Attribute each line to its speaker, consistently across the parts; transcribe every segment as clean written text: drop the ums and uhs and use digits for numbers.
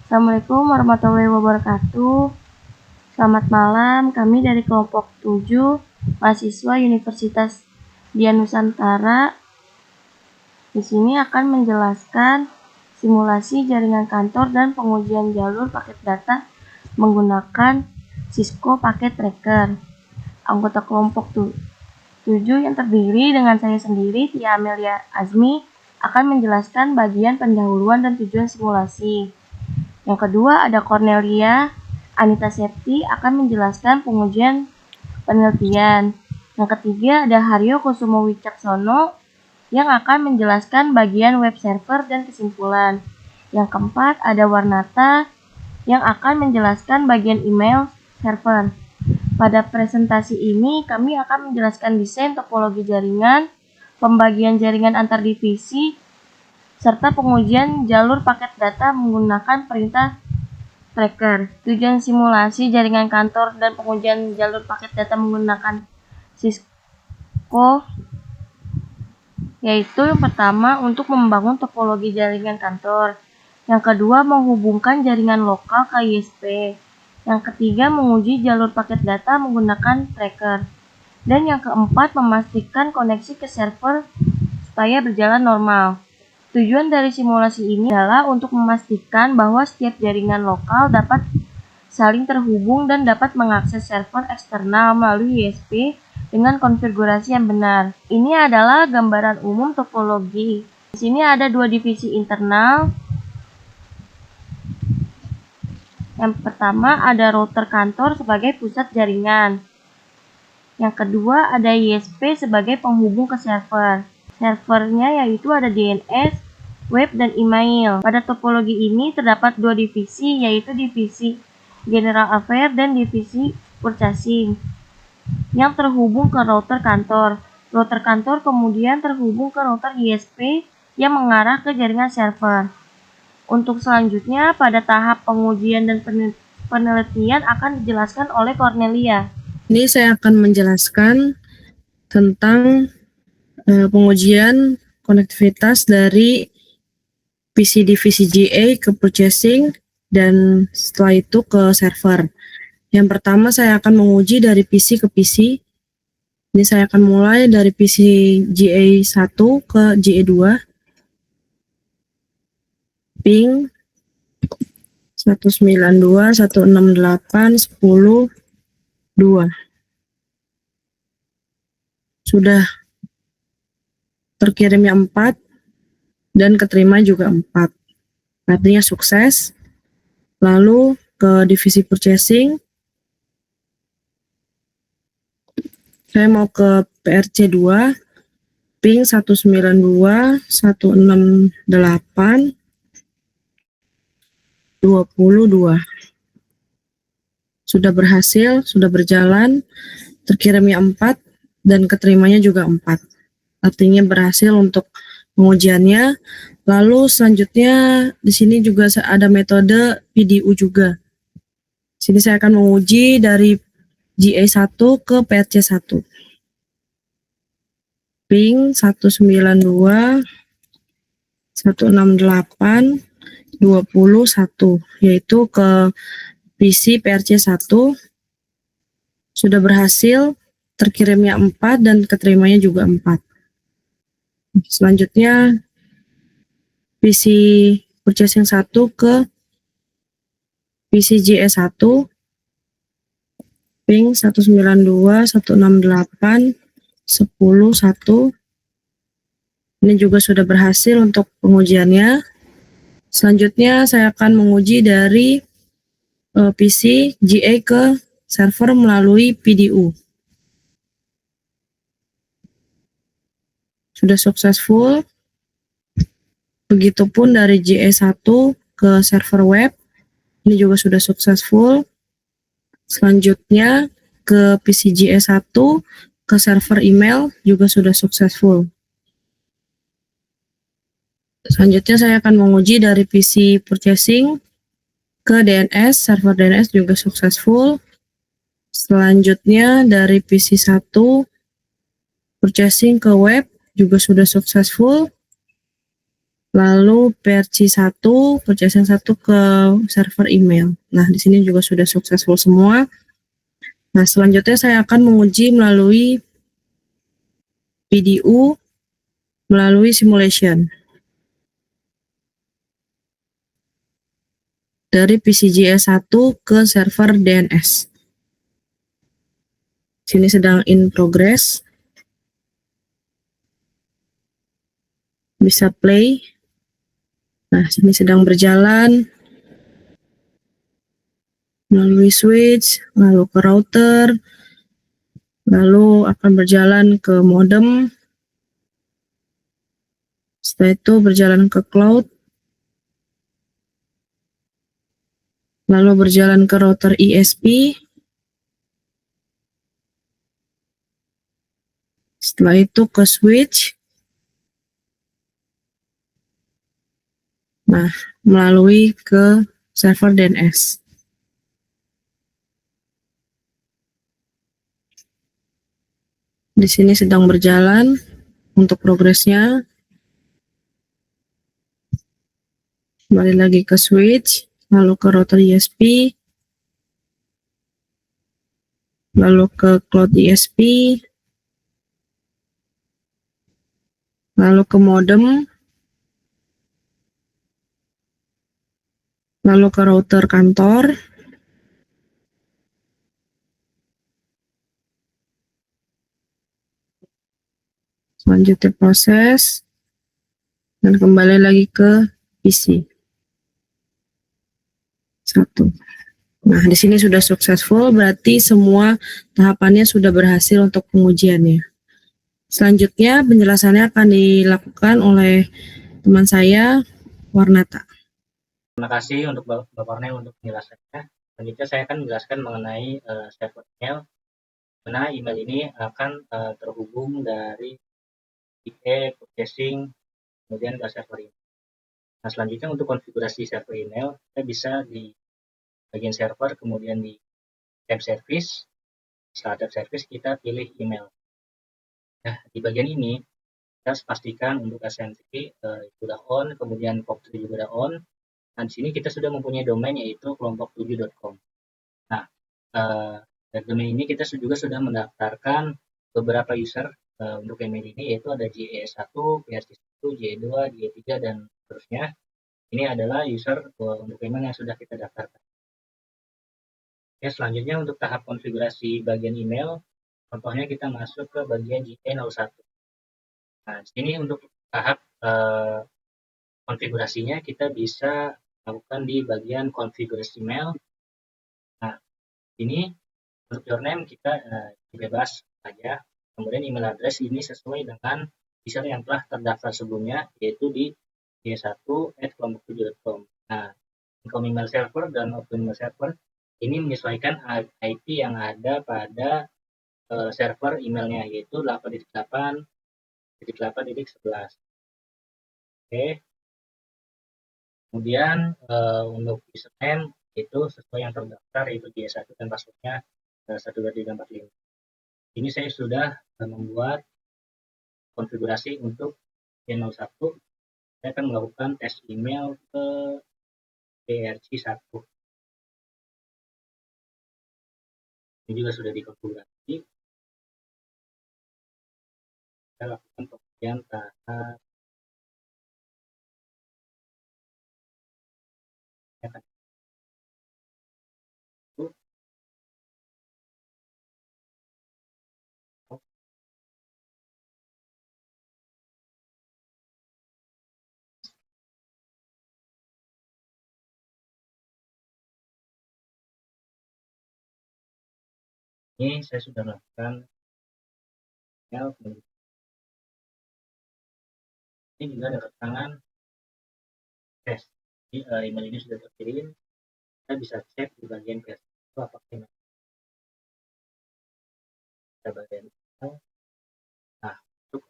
Speaker 1: Assalamualaikum warahmatullahi wabarakatuh. Selamat malam, kami dari kelompok 7, mahasiswa Universitas Dian Nusantara. Di sini akan menjelaskan simulasi jaringan kantor dan pengujian jalur paket data menggunakan Cisco Packet Tracker. Anggota kelompok 7 yang terdiri dengan saya sendiri, Tia Amelia Azmi, akan menjelaskan bagian pendahuluan dan tujuan simulasi. Yang kedua ada Cornelia Anita Septi akan menjelaskan pengujian penelitian. Yang ketiga ada Haryo Kusumo Wicaksono yang akan menjelaskan bagian web server dan kesimpulan. Yang keempat ada Warnata yang akan menjelaskan bagian email server. Pada presentasi ini kami akan menjelaskan desain topologi jaringan, pembagian jaringan antar divisi, serta pengujian jalur paket data menggunakan perintah tracker. Tujuan simulasi jaringan kantor dan pengujian jalur paket data menggunakan Cisco yaitu yang pertama untuk membangun topologi jaringan kantor, yang kedua menghubungkan jaringan lokal ke ISP, yang ketiga menguji jalur paket data menggunakan tracker, dan yang keempat memastikan koneksi ke server supaya berjalan normal. Tujuan dari simulasi ini adalah untuk memastikan bahwa setiap jaringan lokal dapat saling terhubung dan dapat mengakses server eksternal melalui ISP dengan konfigurasi yang benar. Ini adalah gambaran umum topologi. Di sini ada dua divisi internal. Yang pertama ada router kantor sebagai pusat jaringan. Yang kedua ada ISP sebagai penghubung ke server. Servernya yaitu ada DNS, web, dan email. Pada topologi ini terdapat dua divisi, yaitu divisi General Affairs dan divisi Purchasing yang terhubung ke router kantor. Router kantor kemudian terhubung ke router ISP yang mengarah ke jaringan server. Untuk selanjutnya, pada tahap pengujian dan penelitian akan dijelaskan oleh Cornelia.
Speaker 2: Ini saya akan menjelaskan tentang pengujian konektivitas dari PC divisi GA ke purchasing dan setelah itu ke server. Yang pertama saya akan menguji dari PC ke PC. Ini saya akan mulai dari PC GA1 ke GA2. Ping 192.168.10.2. Sudah terkirimnya 4 dan keterima juga 4. Artinya sukses. Lalu ke divisi purchasing. Saya mau ke PRC2. Ping 192.168.22. Sudah berhasil, sudah berjalan, terkirimnya 4 dan keterimanya juga 4. Artinya berhasil untuk pengujiannya. Lalu selanjutnya di sini juga ada metode PDU juga. Sini saya akan menguji dari GA1 ke PRC1. Ping 192.168.21 yaitu ke PC PRC1. Sudah berhasil, terkirimnya 4 dan keterimanya juga 4. Selanjutnya PC purchasing 1 ke PC GA1. Ping 192.168.10.1. Ini juga sudah berhasil untuk pengujiannya. Selanjutnya saya akan menguji dari PC GA ke server melalui PDU. Sudah successful. Begitupun dari GA1 ke server web. Ini juga sudah successful. Selanjutnya ke PC GA1 ke server email juga sudah successful. Selanjutnya saya akan menguji dari PC purchasing ke DNS, server DNS juga successful. Selanjutnya dari PC1 purchasing ke web juga sudah successful. Lalu PRC1 ke server email. Nah, di sini juga sudah successful semua. Nah, selanjutnya saya akan menguji melalui PDU melalui simulation dari PCGS1 ke server DNS. Sini sedang in progress. Bisa play. Nah, sini sedang berjalan melalui switch, lalu ke router, lalu akan berjalan ke modem. Setelah itu berjalan ke cloud, lalu berjalan ke router ISP. Setelah itu ke switch. Nah, melalui ke server DNS. Di sini sedang berjalan untuk progresnya. Kembali lagi ke switch, lalu ke router ISP, lalu ke cloud ISP, lalu ke modem, lalu ke router kantor, selanjutnya proses, dan kembali lagi ke PC. 1. Nah, di sini sudah successful, berarti semua tahapannya sudah berhasil untuk pengujiannya. Selanjutnya, penjelasannya akan dilakukan oleh teman saya, Warnata.
Speaker 3: Terima kasih untuk Bapak Warnel untuk penjelasannya. Selanjutnya saya akan menjelaskan mengenai server email. Mana email ini akan terhubung dari IE, processing, kemudian ke server email. Nah, selanjutnya untuk konfigurasi server email, kita bisa di bagian server, kemudian di tab service. Setelah tab service, kita pilih email. Nah, di bagian ini, kita pastikan untuk SMTP sudah on, kemudian POP3 juga sudah on. Nah, di sini kita sudah mempunyai domain yaitu kelompok7.com. Nah, dari domain ini kita juga sudah mendaftarkan beberapa user untuk email ini, yaitu ada JE1, PRC1, JE2, JE3, dan seterusnya. Ini adalah user untuk email yang sudah kita daftarkan. Oke, selanjutnya untuk tahap konfigurasi bagian email, contohnya kita masuk ke bagian JE01. Nah, di sini untuk tahap konfigurasinya kita bisa lakukan di bagian konfigurasi email. Nah, ini untuk username kita bebas saja. Kemudian email address ini sesuai dengan user yang telah terdaftar sebelumnya, yaitu di j1@kelompok7.com. Nah, income email server dan outgoing email server ini menyesuaikan IP yang ada pada server emailnya, yaitu 8.8.8.11. Oke. Kemudian untuk username itu sesuai yang terdaftar, yaitu J1 dan passwordnya 12345. Ini saya sudah membuat konfigurasi untuk J01. Saya akan melakukan tes email ke PRC1. Ini juga sudah dikonfigurasi. Kita lakukan pengujian tahap ini saya sudah melakukan email. Ini juga ada keterangan tes. Jadi email ini sudah terkirim. Kita bisa cek di bagian tes itu apakah email kita bagian email. Nah, untuk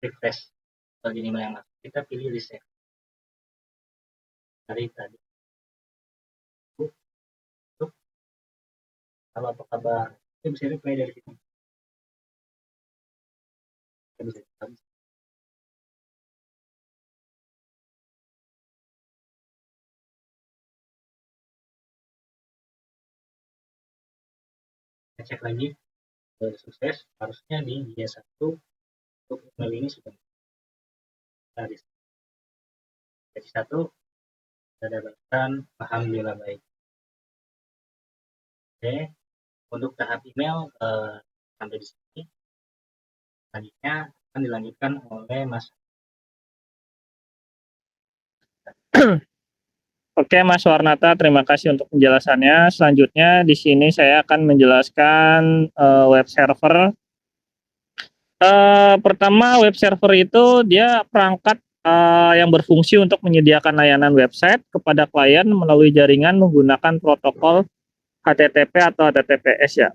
Speaker 3: refresh bagian email yang masuk, kita pilih reset. Dari tadi. Halo, apa kabar? Kita bisa replay dari sini. Kita bisa cek lagi sukses, harusnya di G1 untuk email ini sudah dari sesi 1 sudah dapatkan, alhamdulillah baik. Oke, untuk tahap email sampai di sini. Selanjutnya akan dilanjutkan oleh Mas.
Speaker 4: Oke, Mas Warnata, terima kasih untuk penjelasannya. Selanjutnya di sini saya akan menjelaskan web server. Pertama, web server itu dia perangkat yang berfungsi untuk menyediakan layanan website kepada klien melalui jaringan menggunakan protokol HTTP atau HTTPS ya.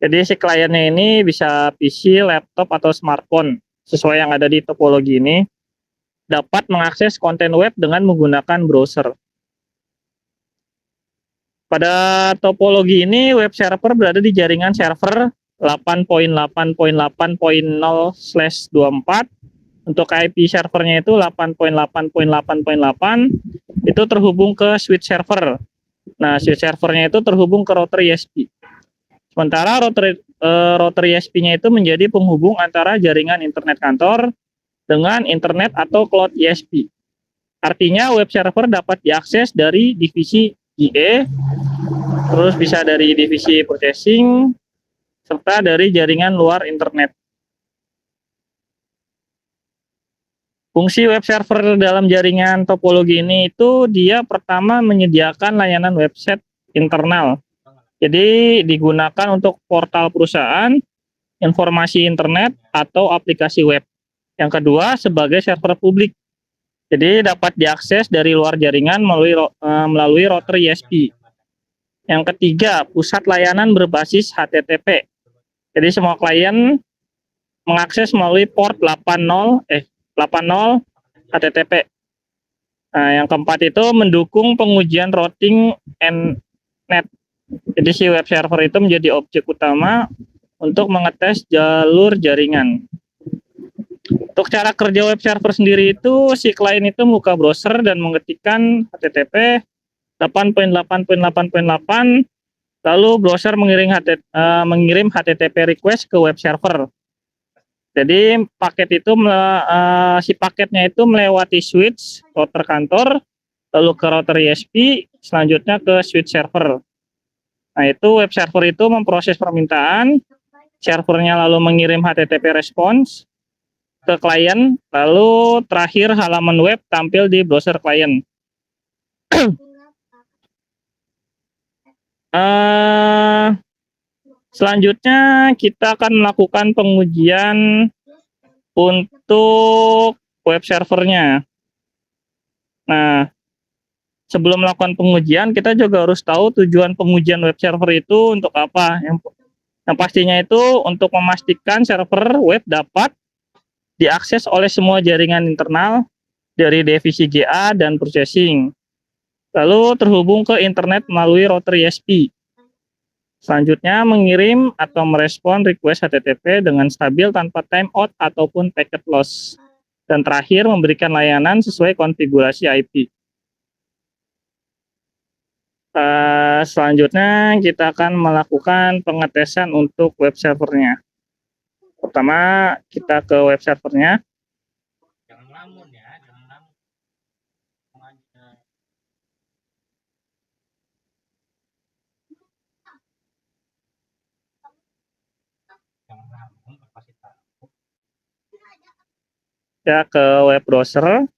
Speaker 4: Jadi si kliennya ini bisa PC, laptop, atau smartphone sesuai yang ada di topologi ini, dapat mengakses konten web dengan menggunakan browser. Pada topologi ini, web server berada di jaringan server 8.8.8.0/24. Untuk IP servernya itu 8.8.8.8 itu terhubung ke switch server. Nah, switch servernya itu terhubung ke router ISP. Sementara router ISP-nya itu menjadi penghubung antara jaringan internet kantor dengan internet atau cloud ISP. Artinya web server dapat diakses dari divisi GA, terus bisa dari divisi purchasing, serta dari jaringan luar internet. Fungsi web server dalam jaringan topologi ini itu dia pertama menyediakan layanan website internal. Jadi digunakan untuk portal perusahaan, informasi internet, atau aplikasi web. Yang kedua sebagai server publik. Jadi dapat diakses dari luar jaringan melalui router ISP. Yang ketiga, pusat layanan berbasis HTTP. Jadi semua klien mengakses melalui port 80 HTTP. Nah, yang keempat itu mendukung pengujian routing and net. Jadi si web server itu menjadi objek utama untuk mengetes jalur jaringan. Untuk cara kerja web server sendiri itu si klien itu membuka browser dan mengetikkan HTTP 8.8.8.8, lalu browser mengirim HTTP request ke web server. Jadi si paketnya itu melewati switch router kantor, lalu ke router ISP, selanjutnya ke switch server. Nah, itu web server itu memproses permintaan, servernya lalu mengirim HTTP response ke klien, lalu terakhir halaman web tampil di browser klien. Selanjutnya kita akan melakukan pengujian untuk web servernya. Nah, sebelum melakukan pengujian, kita juga harus tahu tujuan pengujian web server itu untuk apa. Yang pastinya itu untuk memastikan server web dapat diakses oleh semua jaringan internal dari divisi GA dan purchasing. Lalu terhubung ke internet melalui router ISP. Selanjutnya mengirim atau merespon request HTTP dengan stabil tanpa timeout ataupun packet loss. Dan terakhir memberikan layanan sesuai konfigurasi IP. Selanjutnya kita akan melakukan pengetesan untuk web servernya. Pertama kita ke web servernya.
Speaker 3: Jangan ngelamun ya, jangan ngelamun. Jangan ngelamun, pasti tahu.
Speaker 4: Ya ke web browser.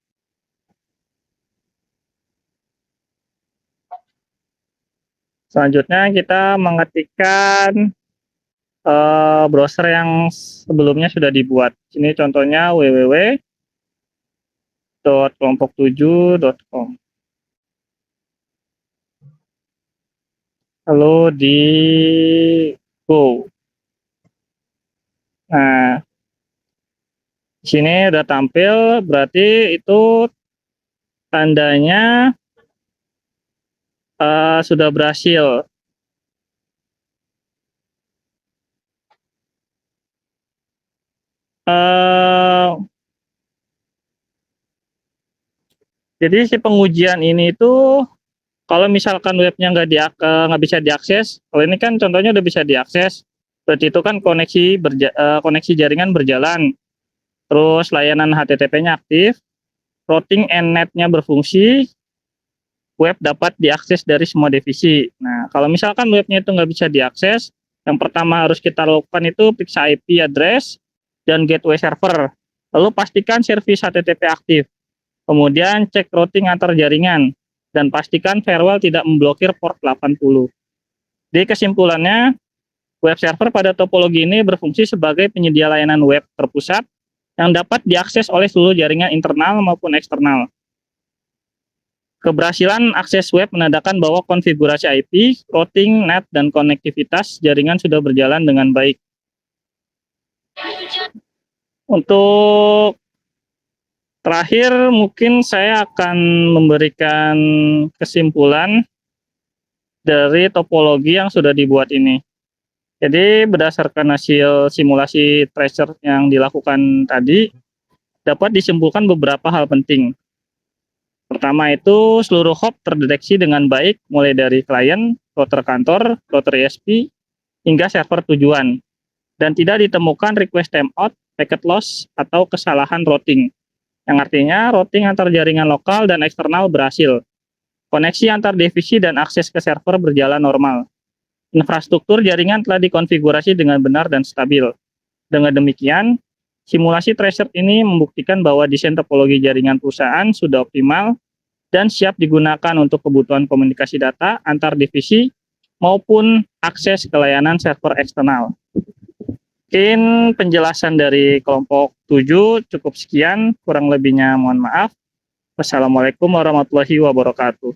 Speaker 4: Selanjutnya kita mengetikkan browser yang sebelumnya sudah dibuat. Ini contohnya www.kelompok7.com. Lalu di go. Nah, di sini udah tampil, berarti itu tandanya sudah berhasil. Jadi si pengujian ini itu Kalau misalkan webnya nggak bisa diakses, kalau ini kan contohnya udah bisa diakses, berarti itu kan koneksi jaringan berjalan, terus layanan HTTP-nya aktif, routing and net-nya berfungsi, web dapat diakses dari semua divisi. Nah, kalau misalkan webnya itu nggak bisa diakses, yang pertama harus kita lakukan itu periksa IP address dan gateway server. Lalu pastikan servis HTTP aktif. Kemudian cek routing antar jaringan dan pastikan firewall tidak memblokir port 80. Di kesimpulannya, web server pada topologi ini berfungsi sebagai penyedia layanan web terpusat yang dapat diakses oleh seluruh jaringan internal maupun eksternal. Keberhasilan akses web menandakan bahwa konfigurasi IP, routing, net, dan konektivitas jaringan sudah berjalan dengan baik. Untuk terakhir, mungkin saya akan memberikan kesimpulan dari topologi yang sudah dibuat ini. Jadi, berdasarkan hasil simulasi tracer yang dilakukan tadi, dapat disimpulkan beberapa hal penting. Pertama itu, seluruh hop terdeteksi dengan baik, mulai dari klien, router kantor, router ISP, hingga server tujuan. Dan tidak ditemukan request timeout, packet loss, atau kesalahan routing. Yang artinya routing antar jaringan lokal dan eksternal berhasil. Koneksi antar divisi dan akses ke server berjalan normal. Infrastruktur jaringan telah dikonfigurasi dengan benar dan stabil. Dengan demikian, simulasi tracer ini membuktikan bahwa desain topologi jaringan perusahaan sudah optimal dan siap digunakan untuk kebutuhan komunikasi data antar divisi maupun akses ke layanan server eksternal. Mungkin penjelasan dari kelompok 7 cukup sekian, kurang lebihnya mohon maaf. Wassalamualaikum warahmatullahi wabarakatuh.